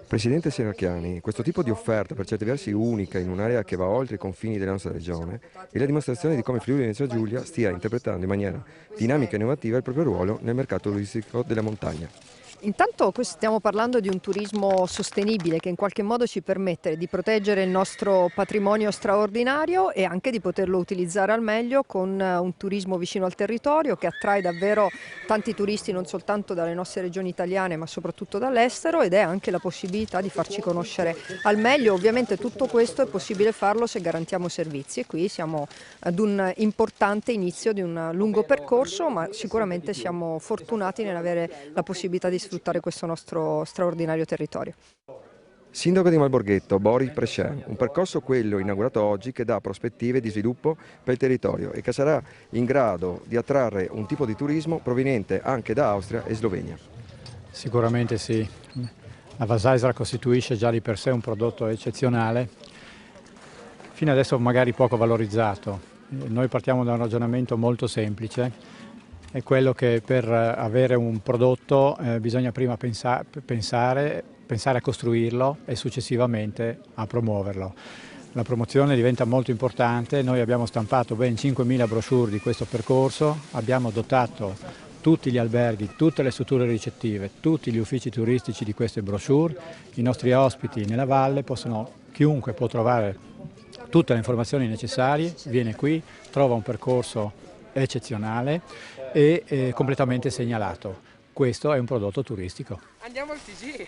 Presidente Serracchiani, questo tipo di offerta per certi versi unica in un'area che va oltre i confini della nostra regione è la dimostrazione di come Friuli Venezia Giulia stia interpretando in maniera dinamica e innovativa il proprio ruolo nel mercato turistico della montagna. Intanto stiamo parlando di un turismo sostenibile che in qualche modo ci permette di proteggere il nostro patrimonio straordinario e anche di poterlo utilizzare al meglio con un turismo vicino al territorio che attrae davvero tanti turisti non soltanto dalle nostre regioni italiane ma soprattutto dall'estero, ed è anche la possibilità di farci conoscere al meglio. Ovviamente tutto questo è possibile farlo se garantiamo servizi, e qui siamo ad un importante inizio di un lungo percorso, ma sicuramente siamo fortunati nell'avere la possibilità di sfruttare questo nostro straordinario territorio. Sindaco di Malborghetto, Boris Prescian, un percorso quello inaugurato oggi che dà prospettive di sviluppo per il territorio e che sarà in grado di attrarre un tipo di turismo proveniente anche da Austria e Slovenia. Sicuramente sì, la Vasaisra costituisce già di per sé un prodotto eccezionale, fino adesso magari poco valorizzato. Noi partiamo da un ragionamento molto semplice, è quello che per avere un prodotto bisogna prima pensare a costruirlo e successivamente a promuoverlo. La promozione diventa molto importante, noi abbiamo stampato ben 5.000 brochure di questo percorso, abbiamo dotato tutti gli alberghi, tutte le strutture ricettive, tutti gli uffici turistici di queste brochure. I nostri ospiti nella valle chiunque può trovare tutte le informazioni necessarie, viene qui, trova un percorso eccezionale e completamente segnalato. Questo è un prodotto turistico. Andiamo al TG!